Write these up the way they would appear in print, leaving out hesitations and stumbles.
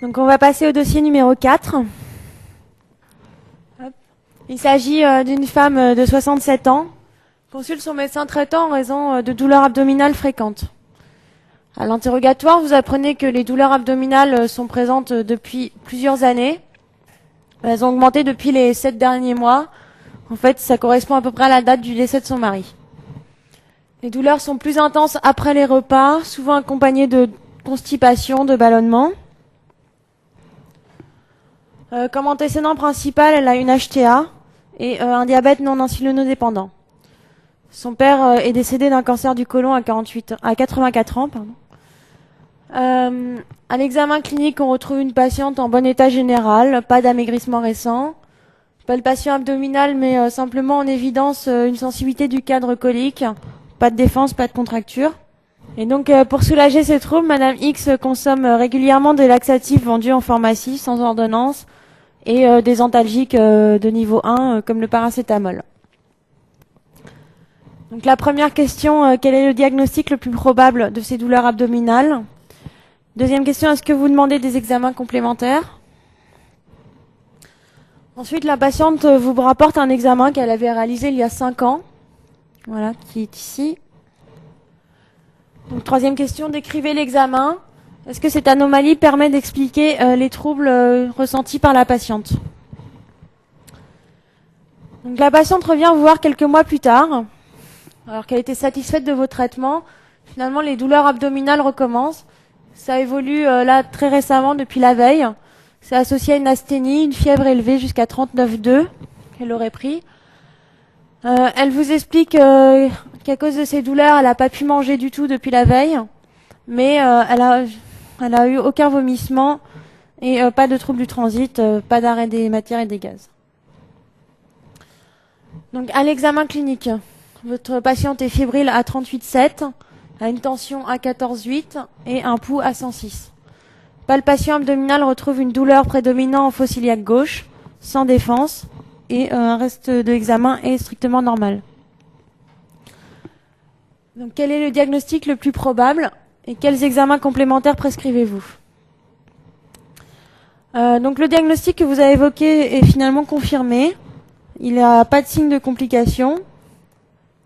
Donc on va passer au dossier numéro 4. Hop. Il s'agit d'une femme de 67 ans, consulte son médecin traitant en raison de douleurs abdominales fréquentes. À l'interrogatoire, vous apprenez que les douleurs abdominales sont présentes depuis plusieurs années. Elles ont augmenté depuis les 7 derniers mois. En fait, ça correspond à peu près à la date du décès de son mari. Les douleurs sont plus intenses après les repas, souvent accompagnées de constipation, de ballonnement. Comme antécédent principal, elle a une HTA et un diabète non insulinodépendant. Son père est décédé d'un cancer du côlon à 84 ans. À l'examen clinique, on retrouve une patiente en bon état général, pas d'amaigrissement récent, palpation abdominale, mais simplement en évidence une sensibilité du cadre colique, pas de défense, pas de contracture. Et donc, pour soulager ces troubles, Madame X consomme régulièrement des laxatifs vendus en pharmacie, sans ordonnance, et des antalgiques de niveau 1, comme le paracétamol. Donc la première question, quel est le diagnostic le plus probable de ces douleurs abdominales? Deuxième question, est-ce que vous demandez des examens complémentaires? Ensuite, la patiente vous rapporte un examen qu'elle avait réalisé il y a 5 ans, voilà, qui est ici. Donc troisième question, décrivez l'examen. Est-ce que cette anomalie permet d'expliquer les troubles ressentis par la patiente? Donc la patiente revient vous voir quelques mois plus tard, alors qu'elle était satisfaite de vos traitements. Finalement, les douleurs abdominales recommencent. Ça évolue là très récemment, depuis la veille. C'est associé à une asthénie, une fièvre élevée jusqu'à 39,2 qu'elle aurait pris. Elle vous explique qu'à cause de ces douleurs, elle n'a pas pu manger du tout depuis la veille, mais elle a eu aucun vomissement et pas de trouble du transit, pas d'arrêt des matières et des gaz. Donc à l'examen clinique, votre patiente est fébrile à 38,7, a une tension à 14,8 et un pouls à 106. Palpation abdominale retrouve une douleur prédominant en fosse iliaque gauche, sans défense, et un reste de l'examen est strictement normal. Donc quel est le diagnostic le plus probable et quels examens complémentaires prescrivez-vous? Donc le diagnostic que vous avez évoqué est finalement confirmé. Il n'y a pas de signe de complication.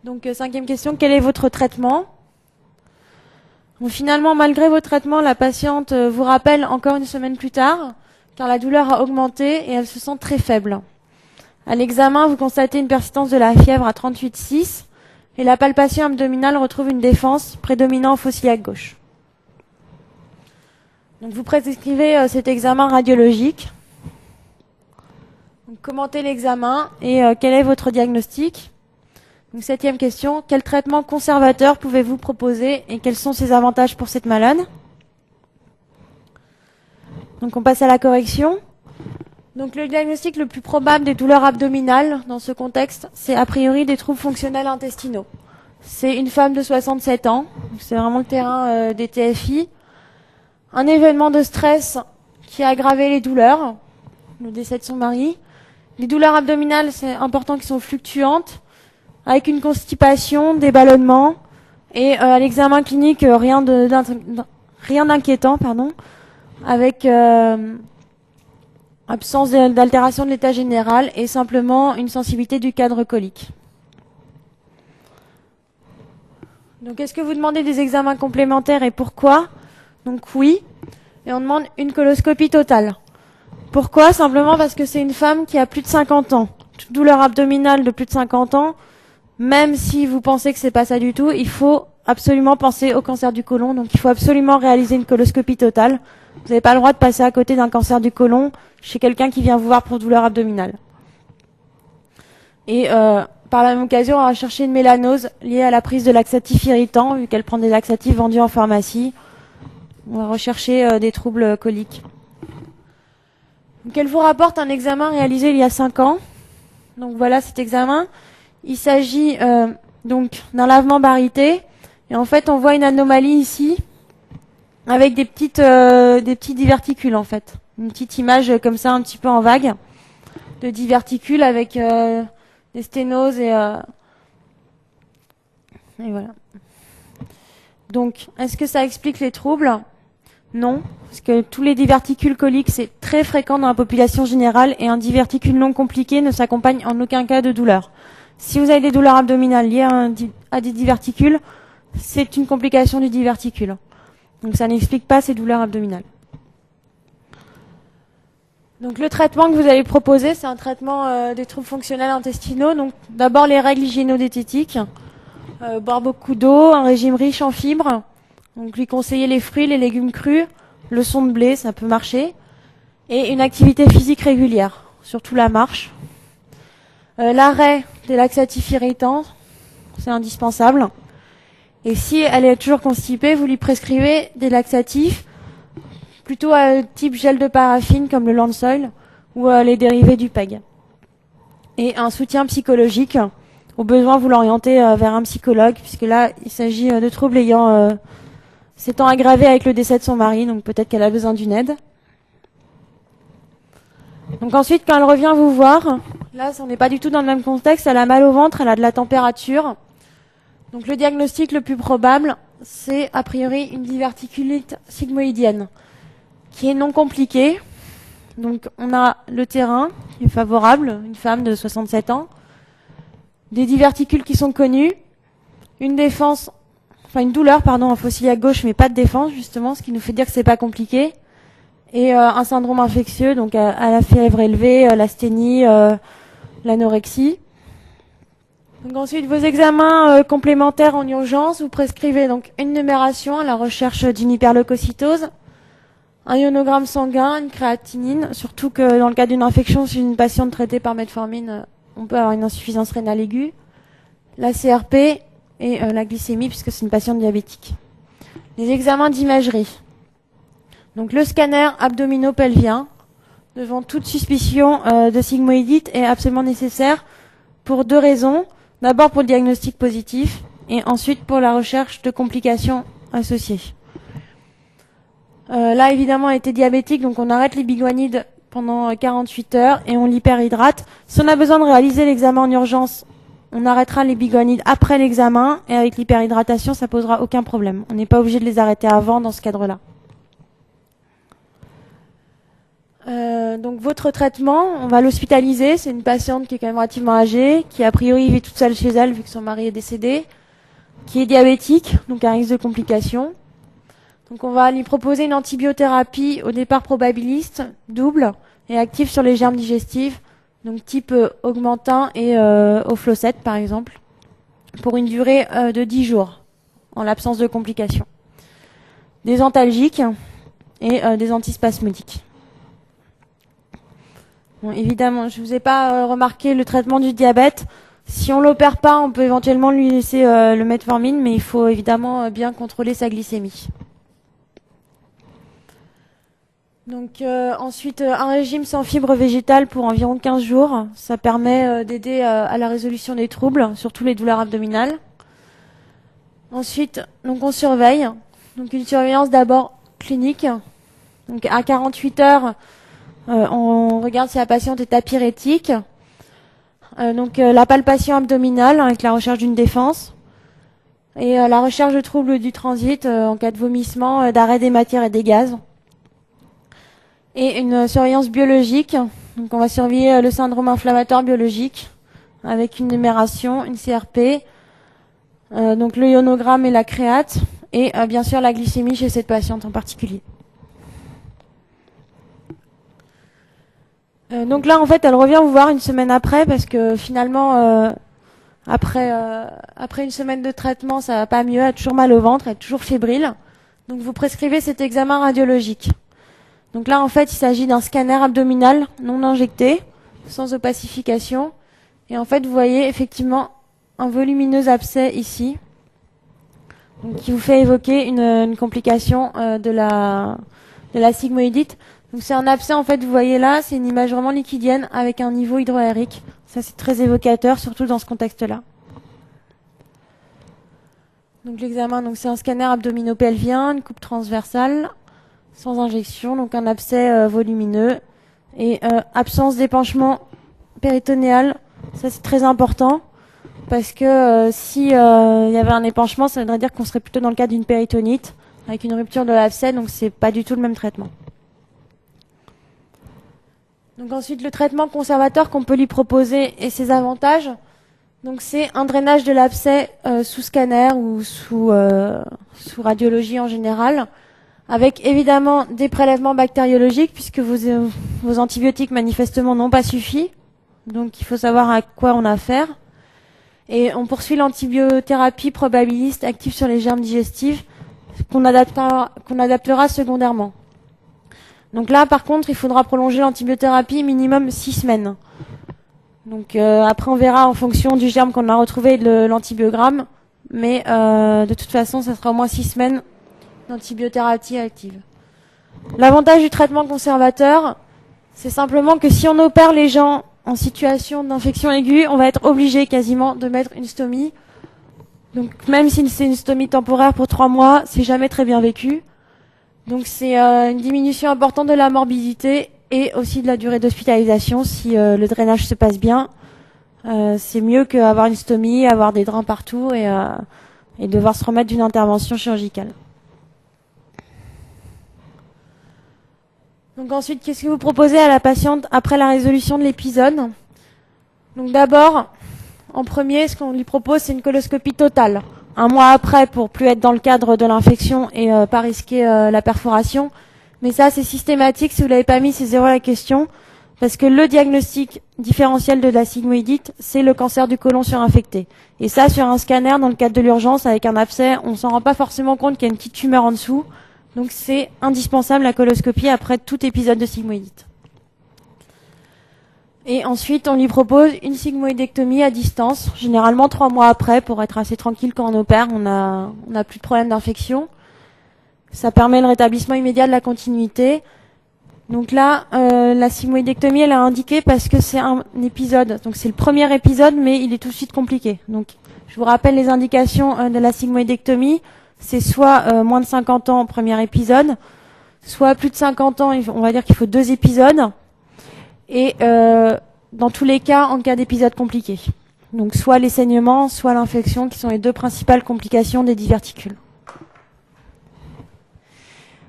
Donc cinquième question, quel est votre traitement? Donc, finalement, malgré vos traitements, la patiente vous rappelle encore une semaine plus tard, car la douleur a augmenté et elle se sent très faible. À l'examen, vous constatez une persistance de la fièvre à 38,6 et la palpation abdominale retrouve une défense prédominant en fosse iliaque gauche. Donc vous prescrivez cet examen radiologique. Donc, commentez l'examen et quel est votre diagnostic? Donc, septième question, quel traitement conservateur pouvez-vous proposer et quels sont ses avantages pour cette malade? Donc on passe à la correction. Donc le diagnostic le plus probable des douleurs abdominales dans ce contexte, c'est a priori des troubles fonctionnels intestinaux. C'est une femme de 67 ans, c'est vraiment le terrain des TFI. Un événement de stress qui a aggravé les douleurs, le décès de son mari. Les douleurs abdominales, c'est important, qui sont fluctuantes, avec une constipation, des ballonnements, et à l'examen clinique, rien d'inquiétant, avec absence d'altération de l'état général et simplement une sensibilité du cadre colique. Donc est-ce que vous demandez des examens complémentaires et pourquoi? Donc oui, et on demande une coloscopie totale. Pourquoi? Simplement parce que c'est une femme qui a plus de 50 ans. Toute douleur abdominale de plus de 50 ans, même si vous pensez que c'est pas ça du tout, il faut absolument penser au cancer du côlon. Donc il faut absolument réaliser une coloscopie totale. Vous n'avez pas le droit de passer à côté d'un cancer du côlon chez quelqu'un qui vient vous voir pour douleur abdominale. Et par la même occasion, on va chercher une mélanose liée à la prise de laxatifs irritants, vu qu'elle prend des laxatifs vendus en pharmacie. On va rechercher des troubles coliques. Donc elle vous rapporte un examen réalisé il y a 5 ans. Donc voilà cet examen. Il s'agit donc d'un lavement baryté. Et en fait, on voit une anomalie ici, avec des petits diverticules en fait. Une petite image comme ça, un petit peu en vague, de diverticules avec des sténoses et voilà. Donc, est-ce que ça explique les troubles? Non, parce que tous les diverticules coliques, c'est très fréquent dans la population générale et un diverticule non compliqué ne s'accompagne en aucun cas de douleur. Si vous avez des douleurs abdominales liées à des diverticules, c'est une complication du diverticule. Donc ça n'explique pas ces douleurs abdominales. Donc le traitement que vous allez proposer, c'est un traitement des troubles fonctionnels intestinaux. Donc d'abord les règles hygiéno-diététiques, boire beaucoup d'eau, un régime riche en fibres. Donc lui conseiller les fruits, les légumes crus, le son de blé, ça peut marcher, et une activité physique régulière, surtout la marche. L'arrêt des laxatifs irritants, c'est indispensable. Et si elle est toujours constipée, vous lui prescrivez des laxatifs plutôt type gel de paraffine comme le Lansoil ou les dérivés du PEG. Et un soutien psychologique. Au besoin, vous l'orientez vers un psychologue, puisque là, il s'agit de troubles s'étant aggravés avec le décès de son mari, donc peut-être qu'elle a besoin d'une aide. Donc ensuite, quand elle revient vous voir, là, on n'est pas du tout dans le même contexte, elle a mal au ventre, elle a de la température. Donc le diagnostic le plus probable, c'est a priori une diverticulite sigmoïdienne, qui est non compliquée. Donc on a le terrain qui est favorable, une femme de 67 ans, des diverticules qui sont connus, une douleur en fossilia gauche, mais pas de défense justement, ce qui nous fait dire que c'est pas compliqué, et un syndrome infectieux, donc à la fièvre élevée, l'asthénie, l'anorexie. Donc ensuite, vos examens complémentaires en urgence, vous prescrivez donc une numération à la recherche d'une hyperleucocytose, un ionogramme sanguin, une créatinine, surtout que dans le cas d'une infection, si une patiente traitée par metformine, on peut avoir une insuffisance rénale aiguë, la CRP et la glycémie, puisque c'est une patiente diabétique. Les examens d'imagerie. Donc le scanner abdominopelvien, devant toute suspicion de sigmoïdite, est absolument nécessaire pour deux raisons. D'abord pour le diagnostic positif et ensuite pour la recherche de complications associées. Là, évidemment, elle était diabétique, donc on arrête les biguanides pendant 48 heures et on l'hyperhydrate. Si on a besoin de réaliser l'examen en urgence, on arrêtera les biguanides après l'examen et avec l'hyperhydratation, ça posera aucun problème. On n'est pas obligé de les arrêter avant dans ce cadre-là. Donc votre traitement, on va l'hospitaliser. C'est une patiente qui est quand même relativement âgée, qui a priori vit toute seule chez elle vu que son mari est décédé, qui est diabétique, donc un risque de complications. Donc on va lui proposer une antibiothérapie au départ probabiliste, double et active sur les germes digestifs, donc type augmentin et oflocette par exemple, pour une durée de 10 jours, en l'absence de complications. Des antalgiques et des antispasmodiques. Bon, évidemment, je vous ai pas remarqué le traitement du diabète. Si on l'opère pas, on peut éventuellement lui laisser le metformine, mais il faut évidemment bien contrôler sa glycémie. Donc ensuite, un régime sans fibres végétales pour environ 15 jours. Ça permet d'aider à la résolution des troubles, surtout les douleurs abdominales. Ensuite, donc on surveille. Donc une surveillance d'abord clinique. Donc à 48 heures, on regarde si la patiente est apyrétique. Donc la palpation abdominale avec la recherche d'une défense. Et la recherche de troubles du transit en cas de vomissement, d'arrêt des matières et des gaz. Et une surveillance biologique. Donc on va surveiller le syndrome inflammatoire biologique avec une numération, une CRP, donc le ionogramme et la créate, et bien sûr la glycémie chez cette patiente en particulier. Donc là en fait elle revient vous voir une semaine après parce que finalement après une semaine de traitement ça va pas mieux, elle a toujours mal au ventre, elle est toujours fébrile. Donc vous prescrivez cet examen radiologique. Donc là, en fait, il s'agit d'un scanner abdominal non injecté, sans opacification. Et en fait, vous voyez effectivement un volumineux abcès ici, donc, qui vous fait évoquer une complication de la sigmoïdite. Donc c'est un abcès, en fait, vous voyez là, c'est une image vraiment liquidienne avec un niveau hydroaérique. Ça, c'est très évocateur, surtout dans ce contexte-là. Donc l'examen, donc c'est un scanner abdominopelvien, une coupe transversale, sans injection, donc un abcès volumineux et absence d'épanchement péritonéal. Ça c'est très important parce que si il y avait un épanchement, ça voudrait dire qu'on serait plutôt dans le cadre d'une péritonite. avec une rupture de l'abcès, donc c'est pas du tout le même traitement. Donc ensuite, le traitement conservateur qu'on peut lui proposer et ses avantages, donc c'est un drainage de l'abcès sous scanner ou sous radiologie en général, avec évidemment des prélèvements bactériologiques puisque vos antibiotiques manifestement n'ont pas suffi. Donc il faut savoir à quoi on a affaire. Et on poursuit l'antibiothérapie probabiliste active sur les germes digestifs qu'on adaptera secondairement. Donc là, par contre, il faudra prolonger l'antibiothérapie minimum 6 semaines. Donc après, on verra en fonction du germe qu'on a retrouvé et de l'antibiogramme. Mais de toute façon, ça sera au moins 6 semaines d'antibiothérapie active. L'avantage du traitement conservateur, c'est simplement que si on opère les gens en situation d'infection aiguë, on va être obligé quasiment de mettre une stomie. Donc même si c'est une stomie temporaire pour 3 mois, c'est jamais très bien vécu. Donc c'est une diminution importante de la morbidité et aussi de la durée d'hospitalisation si le drainage se passe bien. C'est mieux qu'avoir une stomie, avoir des drains partout et devoir se remettre d'une intervention chirurgicale. Donc ensuite, qu'est-ce que vous proposez à la patiente après la résolution de l'épisode? Donc d'abord, en premier, ce qu'on lui propose, c'est une coloscopie totale. Un mois après, pour plus être dans le cadre de l'infection et pas risquer la perforation. Mais ça, c'est systématique. Si vous l'avez pas mis, c'est zéro la question. Parce que le diagnostic différentiel de la sigmoïdite, c'est le cancer du côlon surinfecté. Et ça, sur un scanner, dans le cadre de l'urgence, avec un abcès, on s'en rend pas forcément compte qu'il y a une petite tumeur en dessous. Donc c'est indispensable la coloscopie après tout épisode de sigmoïdite. Et ensuite, on lui propose une sigmoïdectomie à distance, généralement 3 mois après, pour être assez tranquille quand on opère, on a plus de problème d'infection. Ça permet le rétablissement immédiat de la continuité. Donc là, la sigmoïdectomie, elle est indiquée parce que c'est un épisode. Donc c'est le premier épisode, mais il est tout de suite compliqué. Donc je vous rappelle les indications de la sigmoïdectomie. C'est soit moins de 50 ans au premier épisode, soit plus de 50 ans, on va dire qu'il faut 2 épisodes. Et dans tous les cas, en cas d'épisode compliqué. Donc soit les saignements, soit l'infection, qui sont les 2 principales complications des diverticules.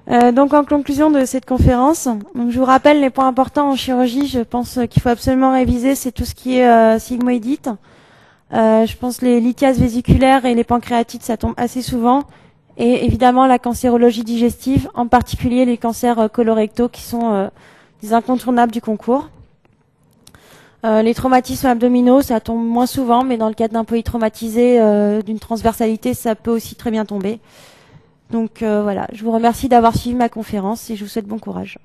Donc en conclusion de cette conférence, donc je vous rappelle les points importants en chirurgie. Je pense qu'il faut absolument réviser, c'est tout ce qui est sigmoïdite. Je pense les lithiases vésiculaires et les pancréatites, ça tombe assez souvent. Et évidemment la cancérologie digestive, en particulier les cancers colorectaux qui sont des incontournables du concours. Les traumatismes abdominaux, ça tombe moins souvent, mais dans le cadre d'un polytraumatisé d'une transversalité, ça peut aussi très bien tomber. Donc voilà, je vous remercie d'avoir suivi ma conférence et je vous souhaite bon courage.